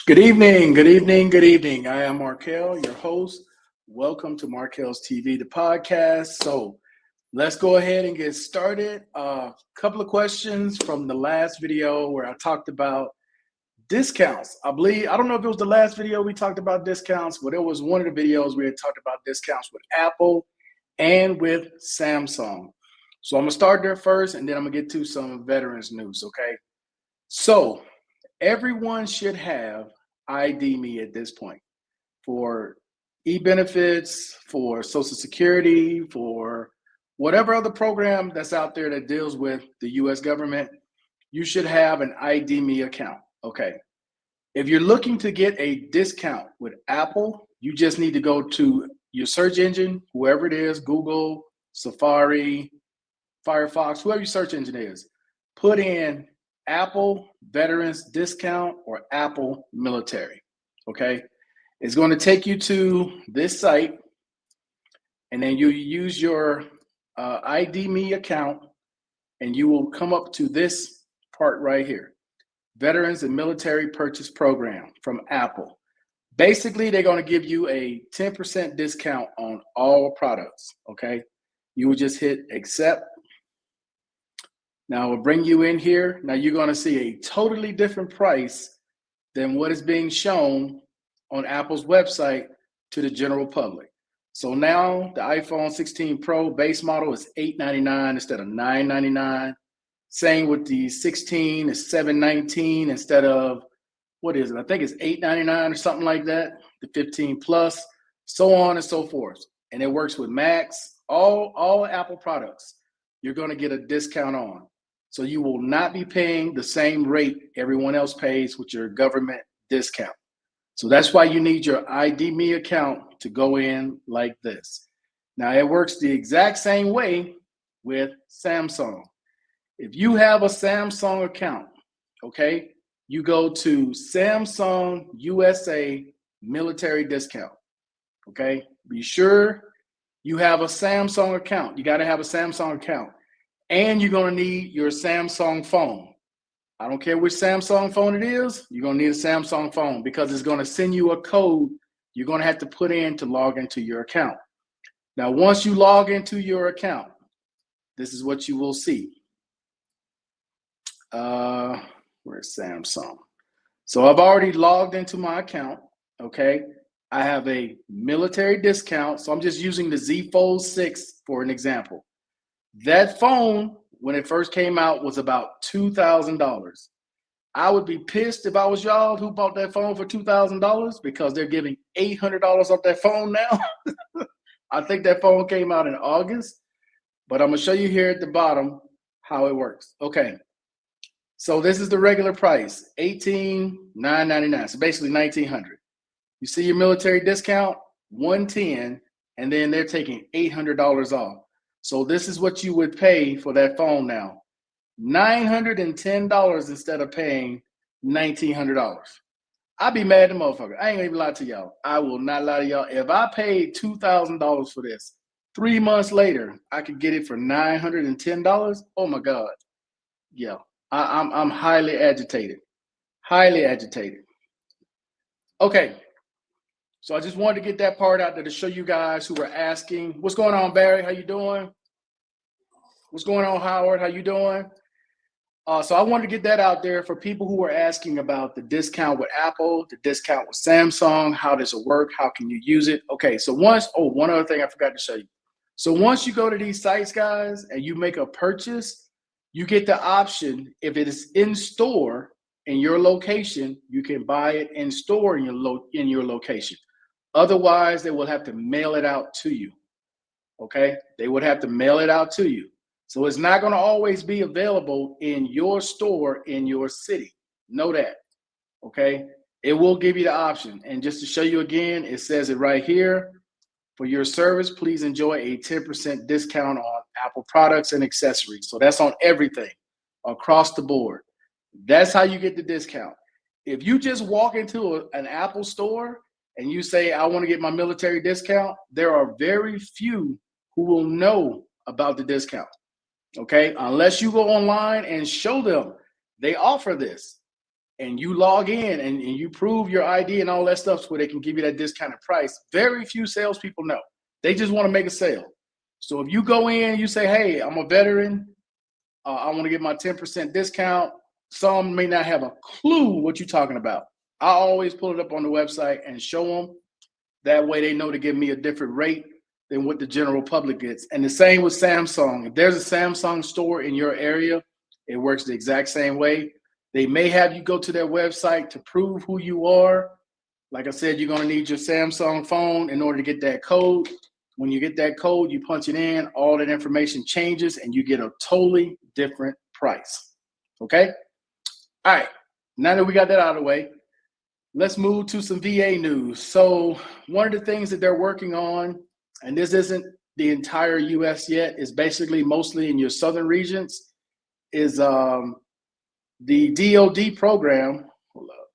Good evening, good evening, good evening. I am Markel, your host. Welcome to Markel's TV, the podcast. So let's go ahead and get started. A couple of questions from the last video where I talked about discounts. I don't know if it was the last video we talked about discounts, but it was one of the videos we had talked about discounts with Apple and with Samsung. So I'm gonna start there first and then I'm gonna get to some veterans news, okay? So everyone should have ID Me at this point for e-benefits, for Social Security, for whatever other program that's out there that deals with the US government. You should have an ID Me account. Okay. If you're looking to get a discount with Apple, you just need to go to your search engine, whoever it is, Google, Safari, Firefox, whoever your search engine is, put in Apple Veterans Discount or Apple Military, okay? It's going to take you to this site, and then you use your ID Me account, and you will come up to this part right here, Veterans and Military Purchase Program from Apple. Basically, they're going to give you a 10% discount on all products, okay? You will just hit accept. Now we'll bring you in here. Now you're going to see a totally different price than what is being shown on Apple's website to the general public. So now the iPhone 16 Pro base model is $899 instead of $999. Same with the 16 is $719 instead of, what is it? I think it's $899 or something like that. The 15 Plus, so on and so forth. And it works with Macs, all Apple products. You're going to get a discount on. So you will not be paying the same rate everyone else pays with your government discount. So that's why you need your ID Me account to go in like this. Now it works the exact same way with Samsung. If you have a Samsung account, okay, you go to Samsung USA Military Discount, okay? Be sure you have a Samsung account. You got to have a Samsung account. And you're going to need your Samsung phone. I don't care which Samsung phone it is, you're going to need a Samsung phone because it's going to send you a code you're going to have to put in to log into your account. Now, once you log into your account, this is what you will see. Where's Samsung? So I've already logged into my account, okay? I have a military discount, so I'm just using the Z Fold 6 for an example. That phone, when it first came out, was about $2,000. I would be pissed if I was y'all who bought that phone for $2,000 because they're giving $800 off that phone now. I think that phone came out in August, but I'm going to show you here at the bottom how it works. Okay, so this is the regular price, $18,999, so basically $1,900. You see your military discount, $110, and then they're taking $800 off. So this is what you would pay for that phone now, $910 instead of paying $1,900. I'd be mad at the motherfucker. I ain't gonna even lie to y'all. I will not lie to y'all. If I paid $2,000 for this, 3 months later, I could get it for $910. Oh my God. Yeah, I'm highly agitated. Highly agitated. Okay. So I just wanted to get that part out there to show you guys who were asking. What's going on, Barry? How you doing? What's going on, Howard? How you doing? So I wanted to get that out there for people who were asking about the discount with Apple, the discount with Samsung. How does it work? How can you use it? Okay, so one other thing I forgot to show you. So once you go to these sites, guys, and you make a purchase, you get the option, if it is in store in your location, you can buy it in store in your location. Otherwise, they will have to mail it out to you, okay? They would have to mail it out to you. So it's not going to always be available in your store in your city. Know that, okay? It will give you the option. And just to show you again, it says it right here. For your service, please enjoy a 10% discount on Apple products and accessories. So that's on everything across the board. That's how you get the discount. If you just walk into an Apple store and you say, I want to get my military discount, there are very few who will know about the discount, okay? Unless you go online and show them they offer this. and you log in and you prove your ID and all that stuff so they can give you that discounted price, very few salespeople know. They just want to make a sale. So if you go in, you say, hey, I'm a veteran, I want to get my 10% discount. Some may not have a clue what you're talking about. I always pull it up on the website and show them. That way they know to give me a different rate than what the general public gets. And the same with Samsung. If there's a Samsung store in your area, it works the exact same way. They may have you go to their website to prove who you are. Like I said, you're going to need your Samsung phone in order to get that code. When you get that code, you punch it in, all that information changes, and you get a totally different price. Okay? All right. Now that we got that out of the way, let's move to some VA news. So one of the things that they're working on, and this isn't the entire U.S. yet, is basically mostly in your southern regions, is the DoD program. Hold up.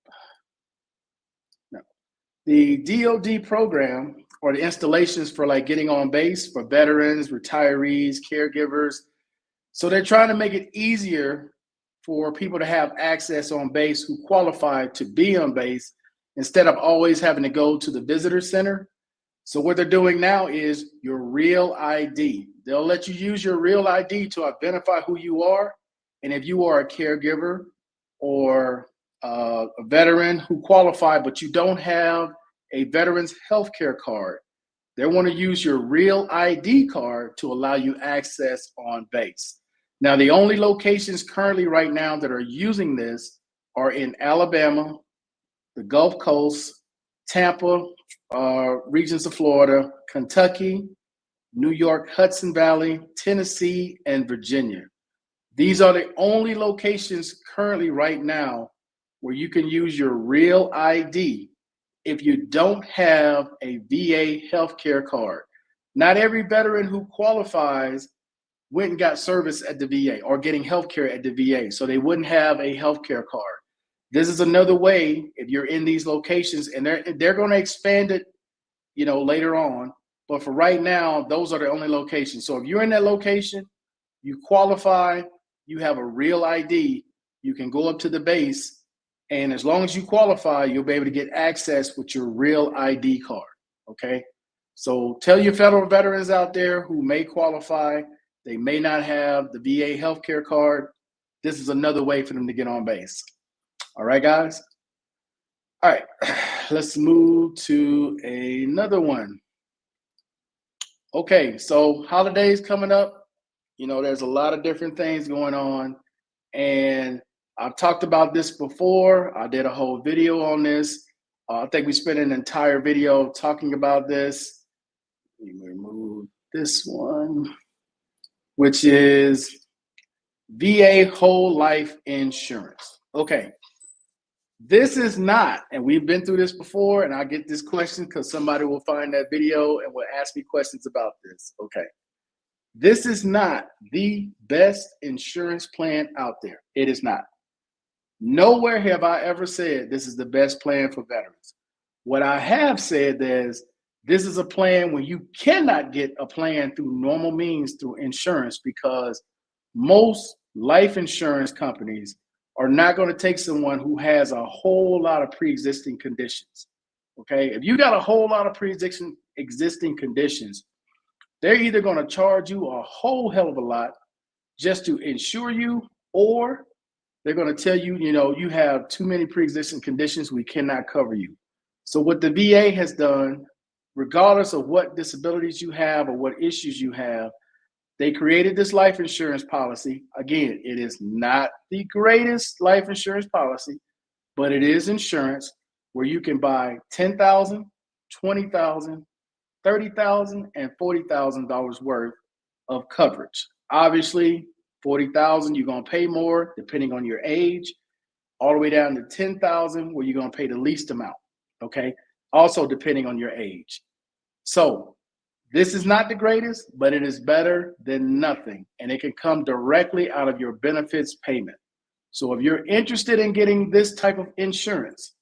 No. The DoD program, or the installations for like getting on base for veterans, retirees, caregivers. So they're trying to make it easier for people to have access on base who qualify to be on base instead of always having to go to the visitor center. So what they're doing now is your real ID. They'll let you use your real ID to identify who you are. And if you are a caregiver or a veteran who qualify, but you don't have a veteran's healthcare card, they want to use your real ID card to allow you access on base. Now, the only locations currently right now that are using this are in Alabama, the Gulf Coast, Tampa, regions of Florida, Kentucky, New York, Hudson Valley, Tennessee, and Virginia. These are the only locations currently right now where you can use your real ID if you don't have a VA healthcare card. Not every veteran who qualifies went and got service at the VA or getting healthcare at the VA, so they wouldn't have a healthcare card. This is another way if you're in these locations, and they're going to expand it, later on. But for right now, those are the only locations. So if you're in that location, you qualify, you have a real ID, you can go up to the base, and as long as you qualify, you'll be able to get access with your real ID card. Okay. So tell your federal veterans out there who may qualify, they may not have the VA healthcare card. This is another way for them to get on base. All right, guys. All right, let's move to another one. Okay, so holidays coming up. There's a lot of different things going on, and I've talked about this before. I did a whole video on this. I think we spent an entire video talking about this. Let me remove this one, which is VA whole life insurance. Okay. This is not, and we've been through this before, and I get this question because somebody will find that video and will ask me questions about this. Okay. This is not the best insurance plan out there. It is not. Nowhere have I ever said this is the best plan for veterans. What I have said is this is a plan where you cannot get a plan through normal means through insurance, because most life insurance companies are not going to take someone who has a whole lot of pre-existing conditions. Okay, if you got a whole lot of pre-existing conditions, they're either going to charge you a whole hell of a lot just to insure you, or they're going to tell you, you have too many pre-existing conditions, we cannot cover you. So what the VA has done, regardless of what disabilities you have or what issues you have, they created this life insurance policy. Again, it is not the greatest life insurance policy, but it is insurance where you can buy $10,000, $20,000, $30,000, and $40,000 worth of coverage. Obviously, $40,000, you're going to pay more depending on your age, all the way down to $10,000 where you're going to pay the least amount. Okay. Also depending on your age. So this is not the greatest, but it is better than nothing. And it can come directly out of your benefits payment. So if you're interested in getting this type of insurance,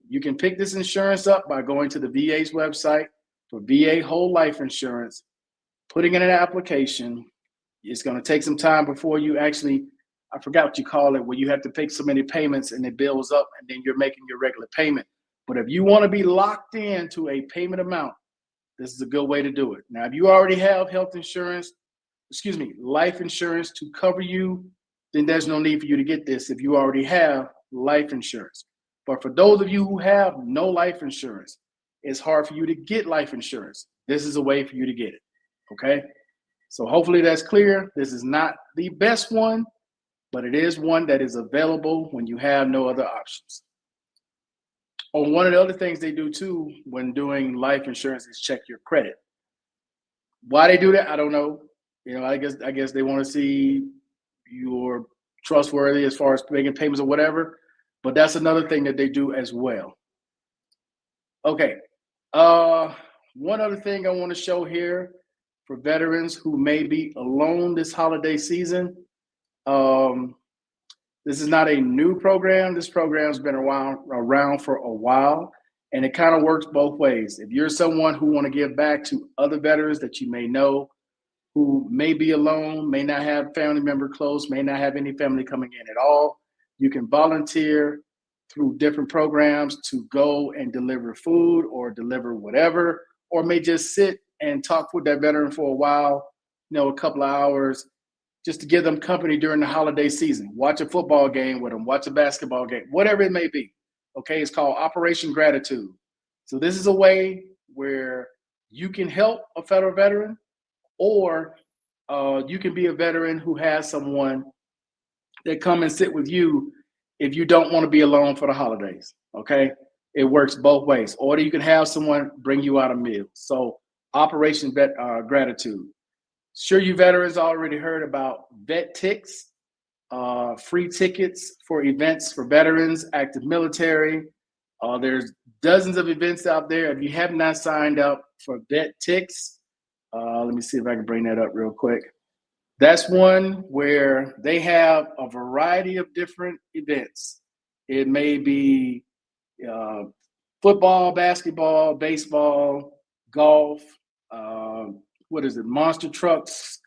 you can pick this insurance up by going to the VA's website for VA whole life insurance, putting in an application. It's going to take some time before you actually I forgot what you call it, where you have to pay so many payments and it builds up and then you're making your regular payment. But if you want to be locked into a payment amount, this is a good way to do it. Now, if you already have life insurance to cover you, then there's no need for you to get this if you already have life insurance. But for those of you who have no life insurance, it's hard for you to get life insurance. This is a way for you to get it, okay? So hopefully that's clear. This is not the best one, but it is one that is available when you have no other options. Oh, one of the other things they do too when doing life insurance is check your credit. Why they do that, I don't know. I guess they want to see you're trustworthy as far as making payments or whatever. But that's another thing that they do as well. Okay. One other thing I want to show here for veterans who may be alone this holiday season. This is not a new program. This program's been around for a while, and it kind of works both ways. If you're someone who want to give back to other veterans that you may know who may be alone, may not have family member close, may not have any family coming in at all, you can volunteer through different programs to go and deliver food or deliver whatever, or may just sit and talk with that veteran for a while, a couple of hours, just to give them company during the holiday season. Watch a football game with them, watch a basketball game, whatever it may be. Okay, it's called Operation Gratitude. So this is a way where you can help a federal veteran, or you can be a veteran who has someone that come and sit with you if you don't want to be alone for the holidays, okay? It works both ways. Or you can have someone bring you out a meal. So Operation Gratitude. Sure, you veterans already heard about VetTix, free tickets for events for veterans, active military. There's dozens of events out there. If you have not signed up for VetTix, let me see if I can bring that up real quick. That's one where they have a variety of different events. It may be football, basketball, baseball, golf, monster trucks,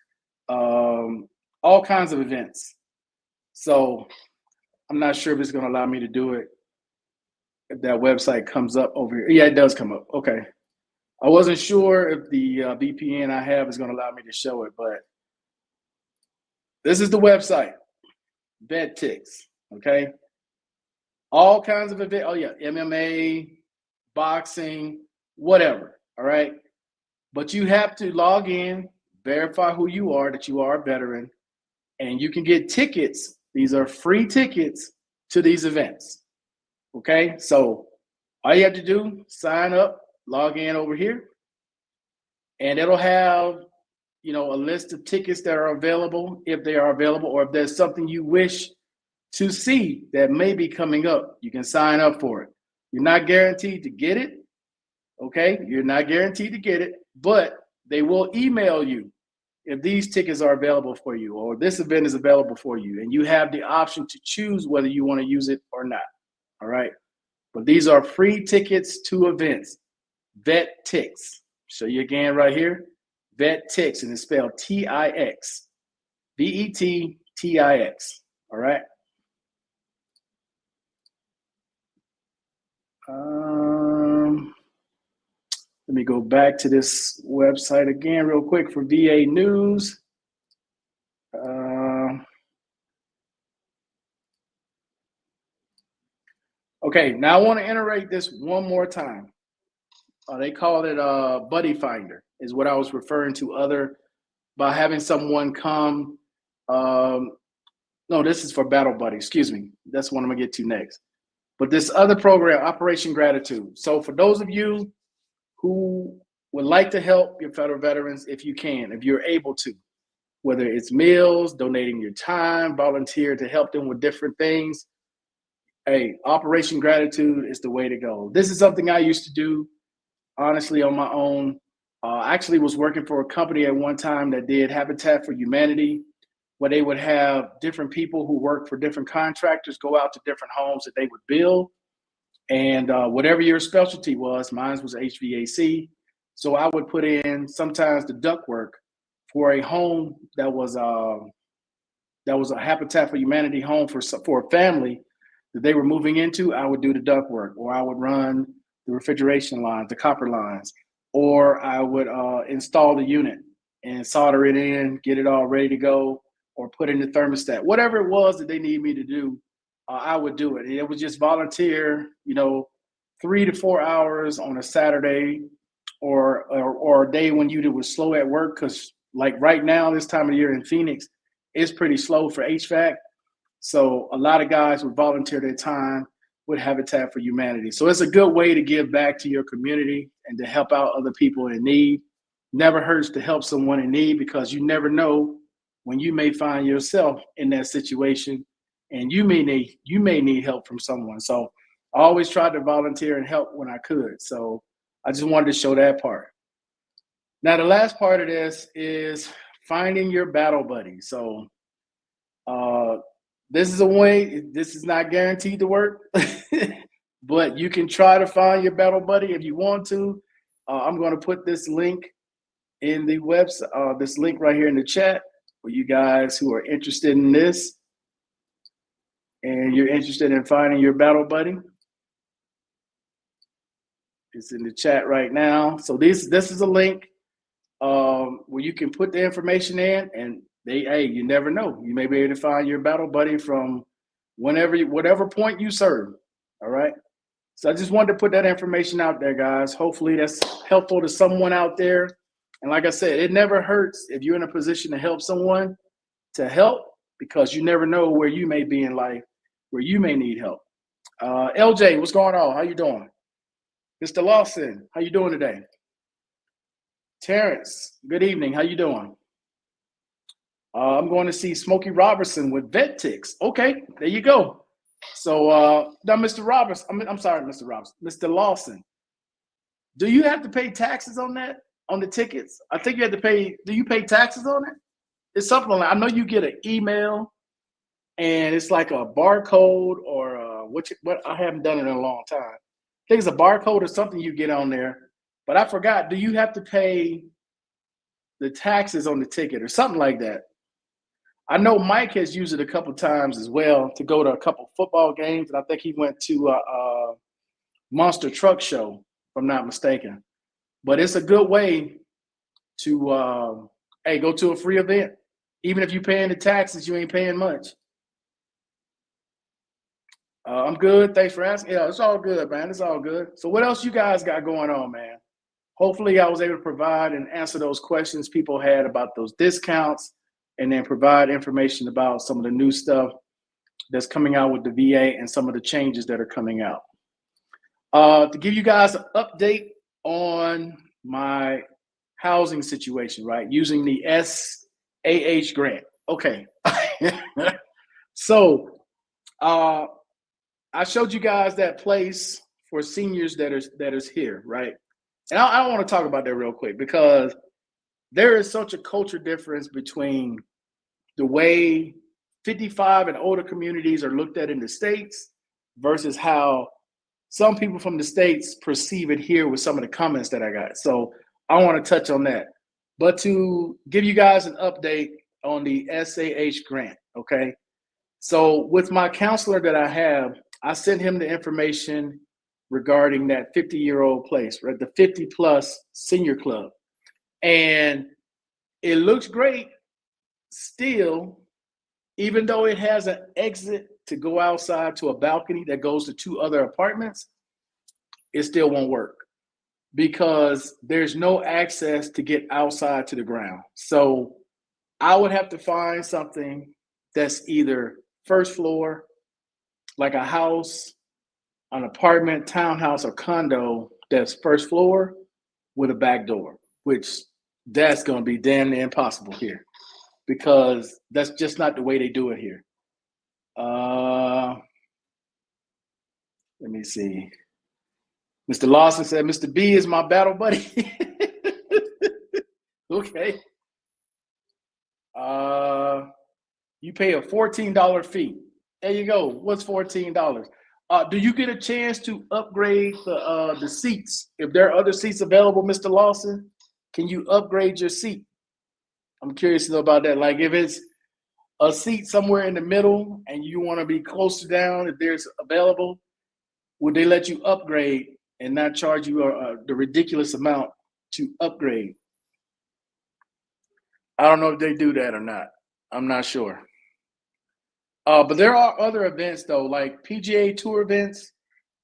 all kinds of events. So I'm not sure if it's going to allow me to do it if that website comes up over here. Yeah, it does come up. Okay. I wasn't sure if the VPN I have is going to allow me to show it, but this is the website, VetTix, okay? All kinds of events. Oh, yeah, MMA, boxing, whatever, all right? But you have to log in, verify who you are, that you are a veteran, and you can get tickets. These are free tickets to these events, okay? So all you have to do, sign up, log in over here, and it'll have a list of tickets that are available, if they are available, or if there's something you wish to see that may be coming up, you can sign up for it. You're not guaranteed to get it, okay? You're not guaranteed to get it, but they will email you if these tickets are available for you, or this event is available for you, and you have the option to choose whether you want to use it or not, all right? But these are free tickets to events, VetTix. Show you again right here. VetTix, and it's spelled T-I-X, VETTIX, all right? Let me go back to this website again real quick for VA News. Okay, now I want to iterate this one more time. They call it Buddy Finder, is what I was referring to by having someone come. No, this is for Battle Buddy, excuse me. That's what I'm gonna get to next. But this other program, Operation Gratitude. So for those of you who would like to help your federal veterans, if you can, if you're able to, whether it's meals, donating your time, volunteer to help them with different things, hey, Operation Gratitude is the way to go. This is something I used to do, honestly, on my own. I actually was working for a company at one time that did Habitat for Humanity, where they would have different people who work for different contractors go out to different homes that they would build. And whatever your specialty was, mine was HVAC. So I would put in sometimes the duct work for a home that that was a Habitat for Humanity home for a family that they were moving into, I would do the ductwork, or I would run the refrigeration lines, the copper lines, or I would install the unit and solder it in, get it all ready to go, or put in the thermostat. Whatever it was that they need me to do, I would do it. And it was just volunteer, 3 to 4 hours on a Saturday, or a day when you was slow at work, because like right now, this time of year in Phoenix, it's pretty slow for HVAC. So a lot of guys would volunteer their time with Habitat for Humanity. So it's a good way to give back to your community and to help out other people in need. Never hurts to help someone in need, because you never know when you may find yourself in that situation, and you may need help from someone. So I always tried to volunteer and help when I could. So I just wanted to show that part. Now, the last part of this is finding your battle buddy. So this is a way, this is not guaranteed to work, but you can try to find your battle buddy if you want to. I'm going to put this link in the website, this link right here in the chat, for you guys who are interested in this and you're interested in finding your battle buddy. It's in the chat right now. So this is a link where you can put the information in, and you never know. You may be able to find your battle buddy from whatever point you serve. All right. So I just wanted to put that information out there, guys. Hopefully that's helpful to someone out there. And like I said, it never hurts if you're in a position to help someone, to help, because you never know where you may be in life, where you may need help. LJ, what's going on? How you doing? Mr. Lawson, how you doing today? Terrence, good evening. How you doing? I'm going to see Smokey Robertson with Vetix. Okay, there you go. So now, Mr. Roberts, I'm sorry, Mr. Roberts, Mr. Lawson, do you have to pay taxes on that, on the tickets? I think you have to pay. Do you pay taxes on it? It's something like, I know you get an email, and it's like a barcode or what I haven't done it in a long time. I think it's a barcode or something you get on there, but I forgot. Do you have to pay the taxes on the ticket or something like that? I know Mike has used it a couple times as well to go to a couple football games, and I think he went to a Monster Truck Show, if I'm not mistaken. But it's a good way to go to a free event. Even if you're paying the taxes, you ain't paying much. I'm good. Thanks for asking. Yeah, it's all good, man. It's all good. So what else you guys got going on, man? Hopefully I was able to provide and answer those questions people had about those discounts, and then provide information about some of the new stuff that's coming out with the VA and some of the changes that are coming out. To give you guys an update on my housing situation, right? Using the SAH grant. Okay. So I showed you guys that place for seniors that is here, right? And I want to talk about that real quick, because there is such a culture difference between the way 55 and older communities are looked at in the States versus how some people from the States perceive it here with some of the comments that I got. So I want to touch on that. But to give you guys an update on the SAH grant, okay? So with my counselor that I have, I sent him the information regarding that 50-year-old place, right? The 50 plus senior club. And it looks great still, even though it has an exit to go outside to a balcony that goes to 2 other apartments, it still won't work because there's no access to get outside to the ground. So I would have to find something that's either first floor, like a house, an apartment, townhouse, or condo that's first floor with a back door, which that's going to be damn near impossible here, because that's just not the way they do it here. Let me see. Mr. Lawson said, Mr. B is my battle buddy. Okay. You pay a $14 fee. There you go. What's $14? Do you get a chance to upgrade the seats? If there are other seats available, Mr. Lawson, can you upgrade your seat? I'm curious to know about that. Like if it's a seat somewhere in the middle and you want to be closer down if there's available, would they let you upgrade and not charge you the ridiculous amount to upgrade? I don't know if they do that or not. I'm not sure. But there are other events though, like PGA Tour events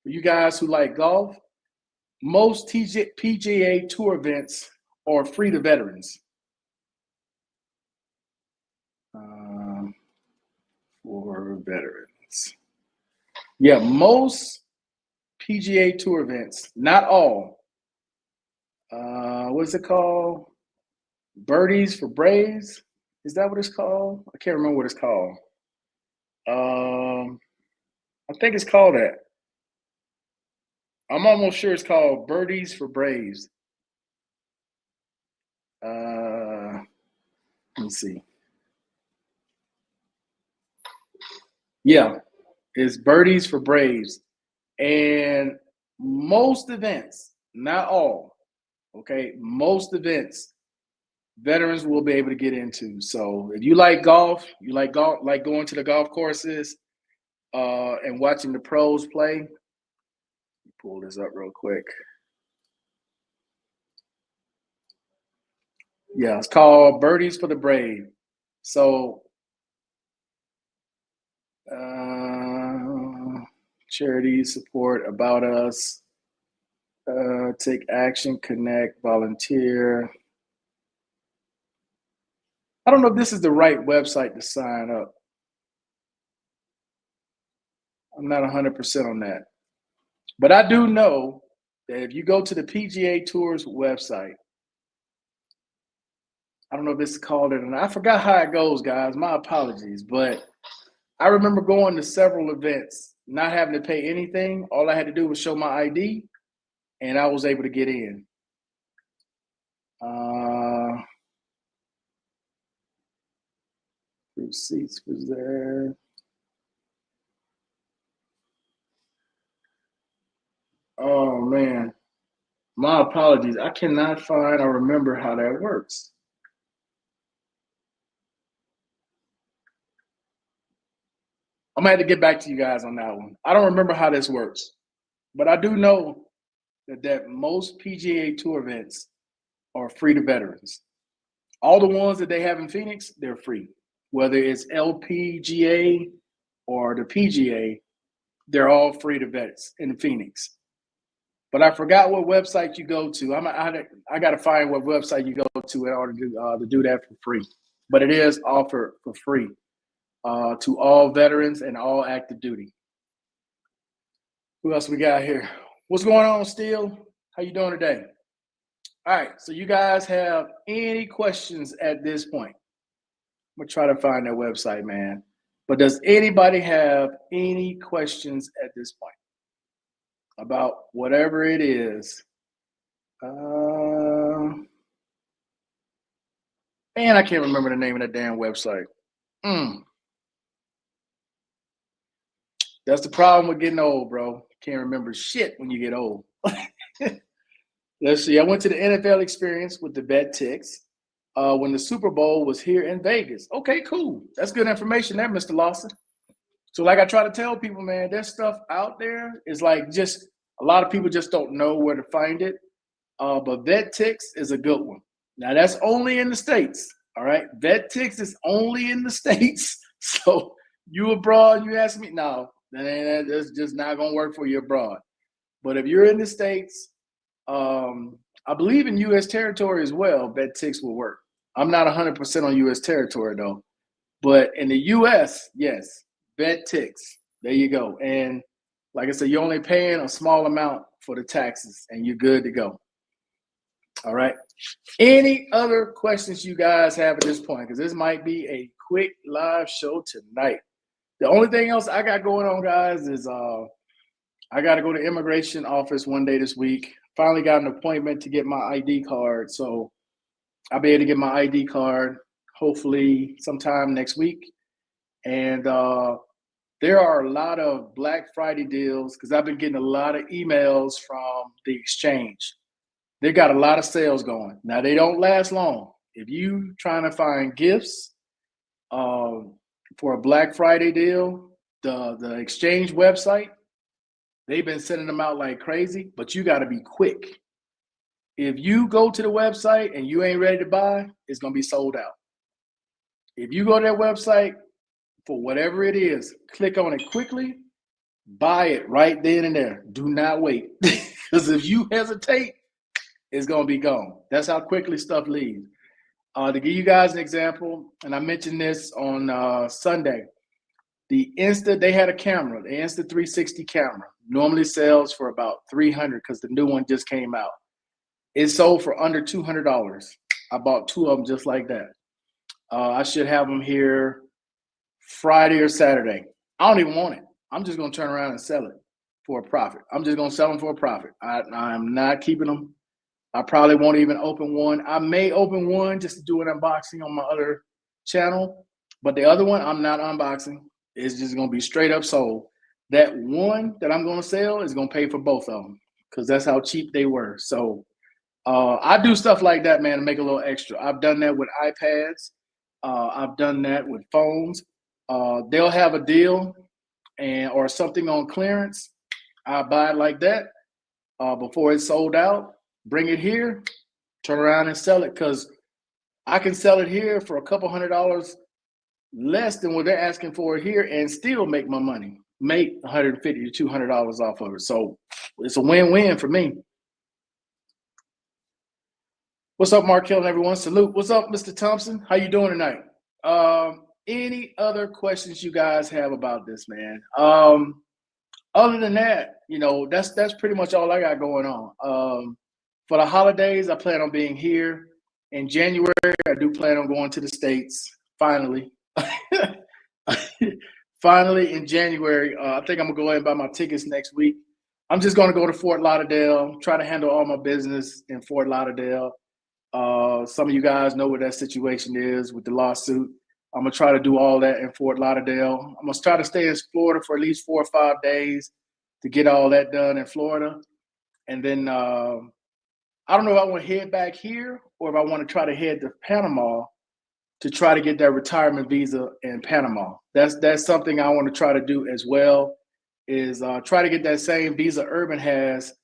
for you guys who like golf. Most PGA Tour events are free to veterans. For veterans. Yeah, most PGA Tour events, not all. What's it called? Birdies for Braves? Is that what it's called? I can't remember what it's called. I think it's called that. I'm almost sure it's called Birdies for Braves. Let's see. Yeah, it's Birdies for Braves. And most events, not all, okay, most events, veterans will be able to get into. So if you like golf, like going to the golf courses and watching the pros play. Pull this up real quick. Yeah, it's called Birdies for the Brave. So charity support, about us, take action, connect, volunteer. I don't know if this is the right website to sign up. I'm not 100% on that. But I do know that if you go to the PGA Tour's website, I don't know if this is called it, and I forgot how it goes, guys. My apologies. But I remember going to several events, not having to pay anything. All I had to do was show my ID, and I was able to get in. Receipts was there. Oh, man. My apologies. I cannot find or remember how that works. I'm going to have to get back to you guys on that one. I don't remember how this works. But I do know that most PGA Tour events are free to veterans. All the ones that they have in Phoenix, they're free. Whether it's LPGA or the PGA, they're all free to vets in Phoenix. But I forgot what website you go to. I got to find what website you go to in order to do that for free. But it is offered for free to all veterans and all active duty. Who else we got here? What's going on, Steele? How you doing today? All right, so you guys have any questions at this point? I'm gonna try to find their website, man. But does anybody have any questions at this point about whatever it is? Man, I can't remember the name of that damn website. That's the problem with getting old, bro. Can't remember shit when you get old. Let's see. I went to the NFL experience with the Vet Ticks when the Super Bowl was here in Vegas. Okay, cool. That's good information there, Mr. Lawson. So like I try to tell people, man, there's stuff out there. It's like just a lot of people just don't know where to find it. But Vet Ticks is a good one. Now that's only in the States. All right. Vet Ticks is only in the States. So you abroad, you ask me, no, that's just not gonna work for you abroad. But if you're in the States, I believe in U.S. territory as well, Vet Ticks will work. I'm not 100% on U.S. territory though. But in the U.S., yes, Vet Ticks. There you go. And like I said, you're only paying a small amount for the taxes and you're good to go. All right. Any other questions you guys have at this point? Because this might be a quick live show tonight. The only thing else I got going on, guys, is I got to go to immigration office one day this week. Finally got an appointment to get my ID card. So I'll be able to get my ID card hopefully sometime next week. And there are a lot of Black Friday deals because I've been getting a lot of emails from the exchange. They got a lot of sales going. Now, they don't last long. If you trying to find gifts, for a Black Friday deal, the exchange website, they've been sending them out like crazy, but you got to be quick. If you go to the website and you ain't ready to buy, it's going to be sold out. If you go to that website for whatever it is, click on it quickly, buy it right then and there. Do not wait. Because if you hesitate, it's going to be gone. That's how quickly stuff leaves. To give you guys an example, and I mentioned this on Sunday, the Insta, they had a camera, the Insta360 camera, normally sells for about $300 because the new one just came out. It sold for under $200. I bought 2 of them just like that. I should have them here Friday or Saturday. I don't even want it. I'm just going to turn around and sell it for a profit. I'm just going to sell them for a profit. I'm not keeping them. I probably won't even open one. I may open one just to do an unboxing on my other channel, but the other one I'm not unboxing. It's just going to be straight up sold. That one that I'm going to sell is going to pay for both of them because that's how cheap they were. So I do stuff like that, man, to make a little extra. I've done that with iPads. I've done that with phones. They'll have a deal or something on clearance. I buy it like that before it's sold out. Bring it here, turn around and sell it because I can sell it here for a couple $100 less than what they're asking for it here and still make my money, make $150 to $200 off of it. So it's a win-win for me. What's up, Mark Hill and everyone? Salute. What's up, Mr. Thompson? How you doing tonight? Any other questions you guys have about this, man? Other than that, that's pretty much all I got going on. For the holidays, I plan on being here. In January, I do plan on going to the States, finally. Finally, in January, I think I'm going to go ahead and buy my tickets next week. I'm just going to go to Fort Lauderdale, try to handle all my business in Fort Lauderdale. Some of you guys know what that situation is with the lawsuit. I'm going to try to do all that in Fort Lauderdale. I'm going to try to stay in Florida for at least 4 or 5 days to get all that done in Florida. And then I don't know if I want to head back here or if I want to try to head to Panama to try to get that retirement visa in Panama. That's something I want to try to do as well, is try to get that same visa Urban has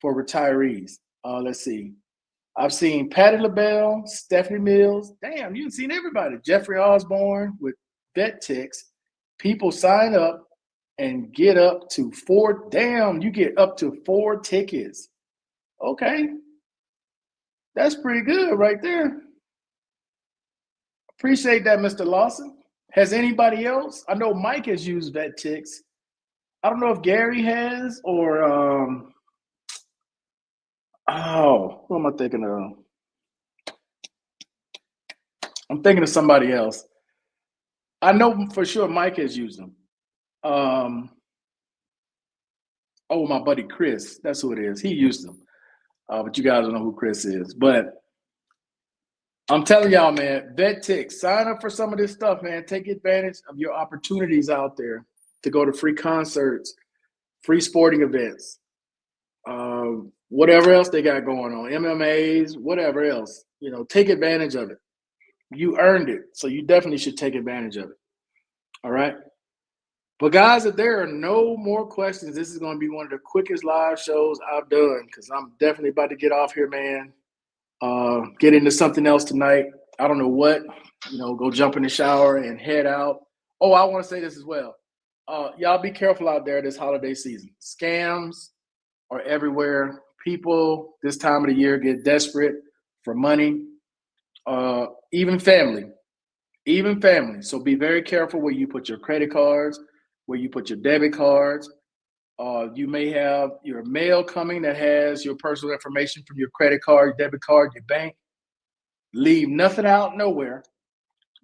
for retirees. Let's see. I've seen Patti LaBelle, Stephanie Mills. Damn, you've seen everybody. Jeffrey Osborne with VetTix. People sign up and get up to 4. Damn, you get up to 4 tickets. Okay. That's pretty good right there. Appreciate that, Mr. Lawson. Has anybody else? I know Mike has used VetTix. I don't know if Gary has or who am I thinking of? I'm thinking of somebody else. I know for sure Mike has used them. My buddy Chris. That's who it is. He used them. But you guys don't know who Chris is. But I'm telling y'all, man, VetTix, sign up for some of this stuff, man. Take advantage of your opportunities out there to go to free concerts, free sporting events, whatever else they got going on, MMAs, whatever else. Take advantage of it. You earned it, so you definitely should take advantage of it. All right? But guys, if there are no more questions, this is going to be one of the quickest live shows I've done because I'm definitely about to get off here, man. Get into something else tonight. I don't know what, go jump in the shower and head out. Oh, I want to say this as well. Y'all be careful out there this holiday season. Scams are everywhere. People this time of the year get desperate for money. Even family. So be very careful where you put your credit cards, where you put your debit cards. You may have your mail coming that has your personal information from your credit card, your debit card, your bank. Leave nothing out nowhere.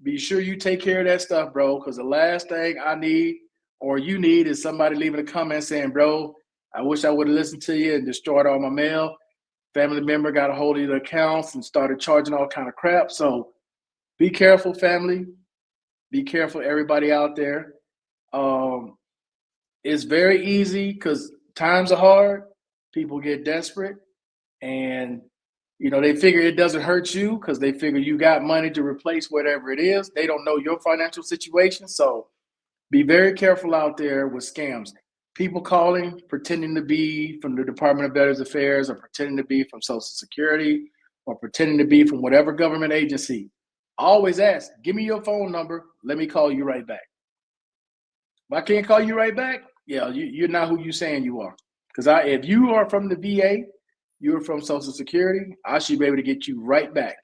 Be sure you take care of that stuff, bro, because the last thing I need or you need is somebody leaving a comment saying, bro, I wish I would have listened to you and destroyed all my mail. Family member got a hold of your accounts and started charging all kind of crap. So be careful, family. Be careful, everybody out there. It's very easy because times are hard. People get desperate. And You know, they figure it doesn't hurt you because they figure you got money to replace whatever it is. They don't know your financial situation. So be very careful out there with scams. People calling, pretending to be from the Department of Veterans Affairs or pretending to be from Social Security or pretending to be from whatever government agency. Always ask, give me your phone number. Let me call you right back. If I can't call you right back, yeah, you're not who you saying you are. Because if you are from the VA, you're from Social Security, I should be able to get you right back.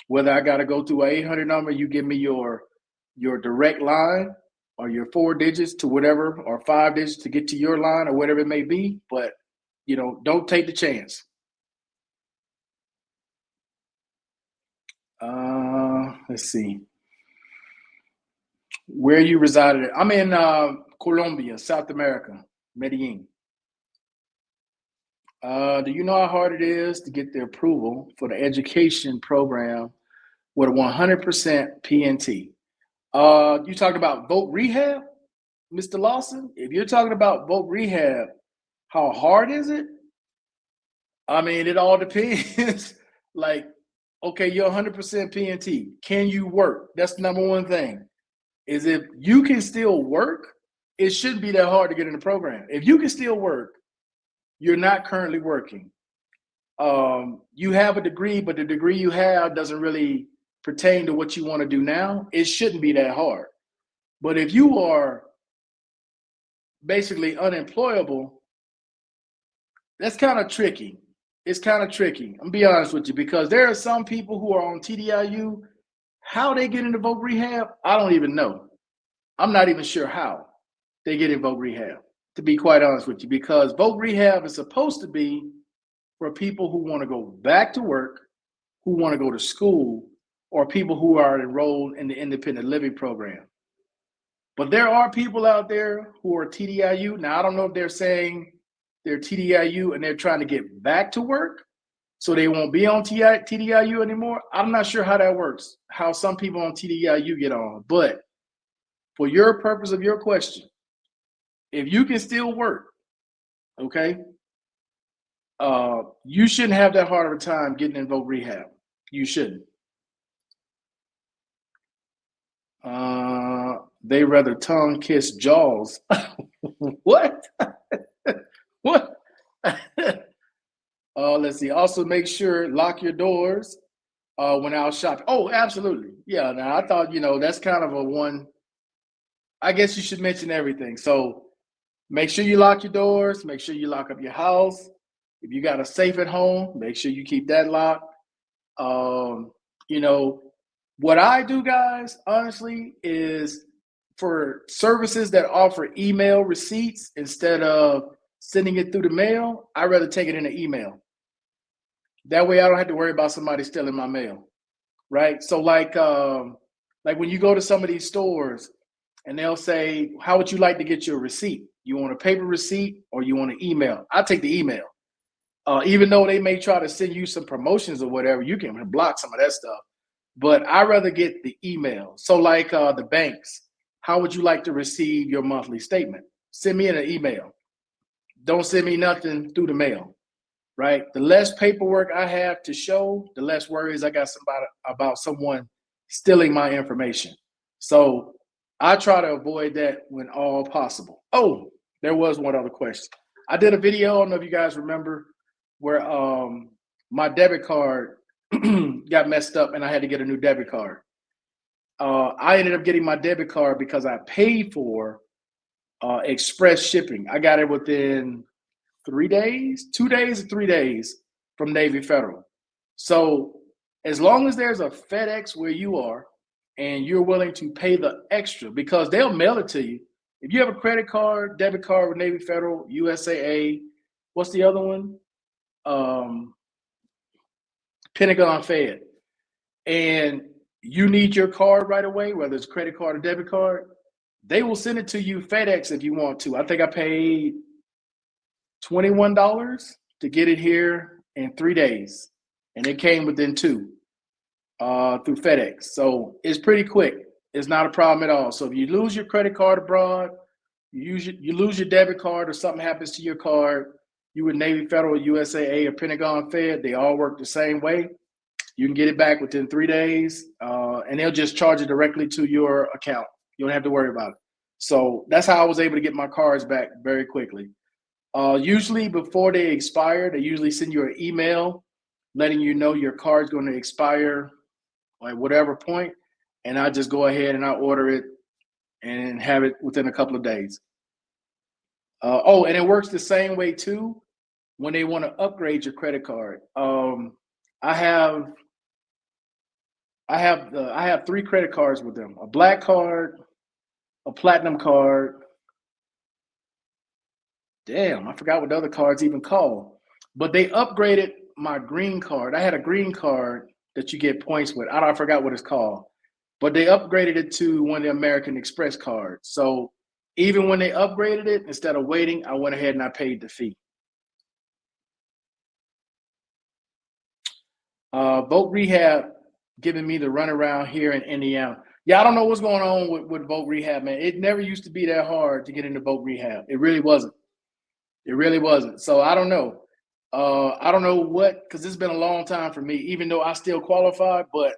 Whether I got to go through an 800 number, you give me your direct line or your 4 digits to whatever, or 5 digits to get to your line or whatever it may be. But, you know, don't take the chance. Let's see. Where you resided? I'm in Colombia, South America, Medellin. Do you know how hard it is to get the approval for the education program with a 100% PNT? You talking about vote rehab, Mr. Lawson? If you're talking about vote rehab, how hard is it? I mean, it all depends. Like, okay, you're 100% PNT. Can you work? That's the number one thing. Is if you can still work, it shouldn't be that hard to get in the program. If you can still work, you're not currently working. You have a degree, but the degree you have doesn't really pertain to what you want to do now. It shouldn't be that hard. But if you are basically unemployable, that's kind of tricky. It's kind of tricky. I'm gonna be honest with you, because there are some people who are on TDIU. How they get into voc rehab, I don't even know. I'm not even sure how they get in voc rehab, to be quite honest with you, because voc rehab is supposed to be for people who want to go back to work, who want to go to school, or people who are enrolled in the independent living program. But there are people out there who are TDIU. Now, I don't know if they're saying they're TDIU and they're trying to get back to work, so they won't be on TDIU anymore. I'm not sure how that works, how some people on TDIU get on. But for your purpose of your question, if you can still work, okay, you shouldn't have that hard of a time getting in voc rehab. You shouldn't. They rather tongue kiss jaws. What? What? Let's see. Also, make sure lock your doors when out shopping. Oh, absolutely. Yeah. Now, I thought, that's kind of a one. I guess you should mention everything. So make sure you lock your doors. Make sure you lock up your house. If you got a safe at home, make sure you keep that locked. You know, what I do, guys, honestly, is for services that offer email receipts instead of sending it through the mail, I'd rather take it in an email. That way I don't have to worry about somebody stealing my mail, right? So like when you go to some of these stores and they'll say, how would you like to get your receipt? You want a paper receipt or you want an email? I take the email. Even though they may try to send you some promotions or whatever, you can block some of that stuff. But I rather get the email. So like the banks, how would you like to receive your monthly statement? Send me an email. Don't send me nothing through the mail, right? The less paperwork I have to show, the less worries I got about someone stealing my information. So I try to avoid that when all possible. Oh, there was one other question. I did a video, I don't know if you guys remember, where my debit card got messed up and I had to get a new debit card. I ended up getting my debit card because I paid for express shipping. I got it within 3 days, 2 days or 3 days from Navy Federal. So as long as there's a FedEx where you are and you're willing to pay the extra, because they'll mail it to you. If you have a credit card, debit card with Navy Federal, USAA, what's the other one? Pentagon Fed, and you need your card right away, whether it's credit card or debit card, they will send it to you FedEx if you want to. I think I paid $21 to get it here in 3 days, and it came within 2 through FedEx. So it's pretty quick. It's not a problem at all. So if you lose your credit card abroad, you lose your debit card or something happens to your card, you with Navy Federal, USAA, or Pentagon Fed, they all work the same way. You can get it back within 3 days, and they'll just charge it directly to your account. You don't have to worry about it. So that's how I was able to get my cards back very quickly. Usually before they expire, they usually send you an email letting you know your card's going to expire at whatever point, and I just go ahead and I order it and have it within a couple of days. Oh, and it works the same way too when they want to upgrade your credit card. I have I have 3 credit cards with them: a black card, a platinum card. Damn, I forgot what the other cards even called. But they upgraded my green card. I had a green card that you get points with. I forgot what it's called. But they upgraded it to one of the American Express cards. So even when they upgraded it, instead of waiting, I went ahead and I paid the fee. Voc Rehab giving me the runaround here in Indiana. Yeah, I don't know what's going on with Voc Rehab, man. It never used to be that hard to get into Voc Rehab. It really wasn't. It really wasn't. So I don't know. I don't know what, because it's been a long time for me, even though I still qualify, but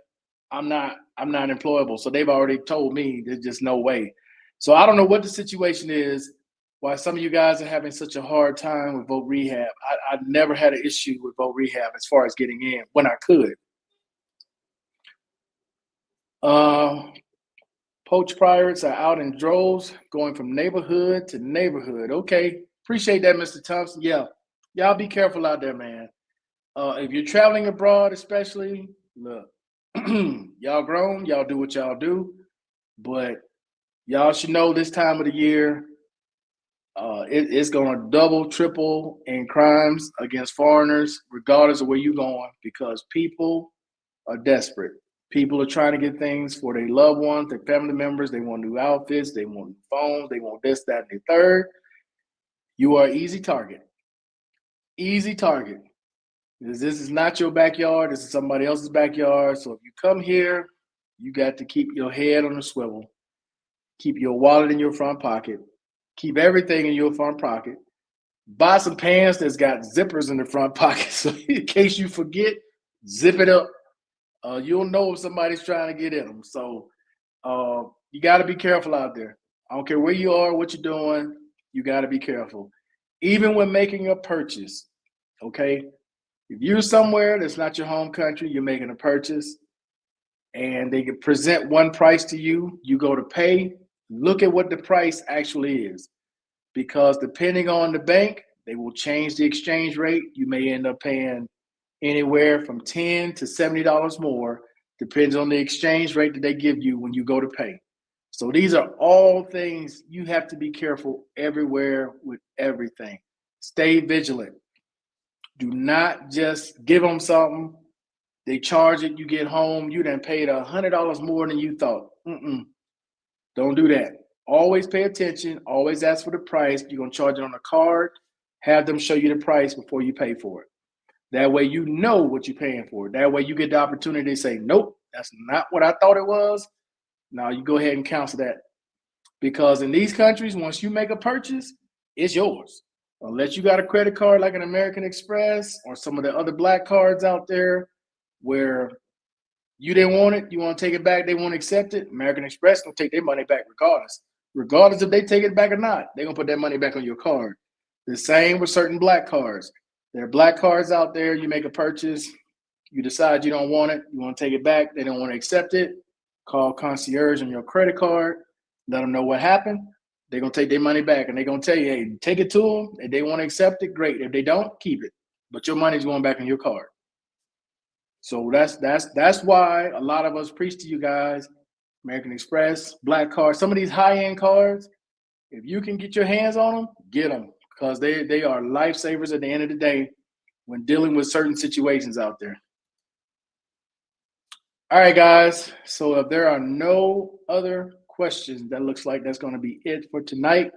I'm not employable. So they've already told me there's just no way. So I don't know what the situation is, why some of you guys are having such a hard time with Voc Rehab. I never had an issue with Voc Rehab as far as getting in when I could. Poached pirates are out in droves, going from neighborhood to neighborhood. Okay, appreciate that, Mr. Thompson. Yeah, y'all be careful out there, man. If you're traveling abroad, especially, look, y'all grown, y'all do what y'all do, but y'all should know this time of the year, it's going to double, triple in crimes against foreigners, regardless of where you're going, because people are desperate. People are trying to get things for their loved ones, their family members. They want new outfits, they want phones, they want this, that, and the third. You are an easy target. Easy target. This is not your backyard. This is somebody else's backyard. So if you come here, you got to keep your head on a swivel. Keep your wallet in your front pocket. Keep everything in your front pocket. Buy some pants that's got zippers in the front pocket. So in case you forget, zip it up. You'll know if somebody's trying to get in them. So you got to be careful out there. I don't care where you are, what you're doing. You got to be careful. Even when making a purchase, okay? If you're somewhere that's not your home country, you're making a purchase, and they can present one price to you, you go to pay, look at what the price actually is. Because depending on the bank, they will change the exchange rate. You may end up paying anywhere from $10 to $70 more, depends on the exchange rate that they give you when you go to pay. So these are all things you have to be careful everywhere with everything. Stay vigilant. Do not just give them something. They charge it, you get home, you done paid $100 more than you thought. Don't do that. Always pay attention. Always ask for the price. You're going to charge it on a card. Have them show you the price before you pay for it. That way you know what you're paying for. That way you get the opportunity to say, nope, that's not what I thought it was. Now you go ahead and cancel that. Because in these countries, once you make a purchase, it's yours. Unless you got a credit card like an American Express or some of the other black cards out there where you didn't want it, you want to take it back, they won't accept it, American Express will take their money back regardless. Regardless if they take it back or not, they're going to put that money back on your card. The same with certain black cards. There are black cards out there, you make a purchase, you decide you don't want it, you want to take it back, they don't want to accept it, call concierge on your credit card, let them know what happened. They're going to take their money back, and they're going to tell you, hey, take it to them. If they want to accept it, great. If they don't, keep it. But your money's going back on your card. So that's why a lot of us preach to you guys, American Express, black cards, some of these high-end cards, if you can get your hands on them, get them, because they are lifesavers at the end of the day when dealing with certain situations out there. All right, guys. So if there are no other questions, that looks like that's going to be it for tonight.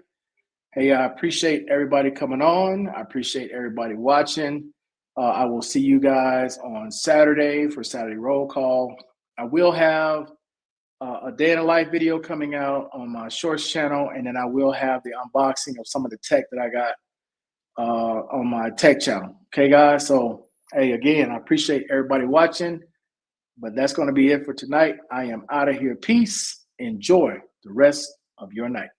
Hey, I appreciate everybody coming on. I appreciate everybody watching. I will see you guys on Saturday for Saturday Roll Call. I will have a day in the life video coming out on my Shorts channel, and then I will have the unboxing of some of the tech that I got on my tech channel. Okay, guys. So, hey, again, I appreciate everybody watching, but that's going to be it for tonight. I am out of here. Peace. Enjoy the rest of your night.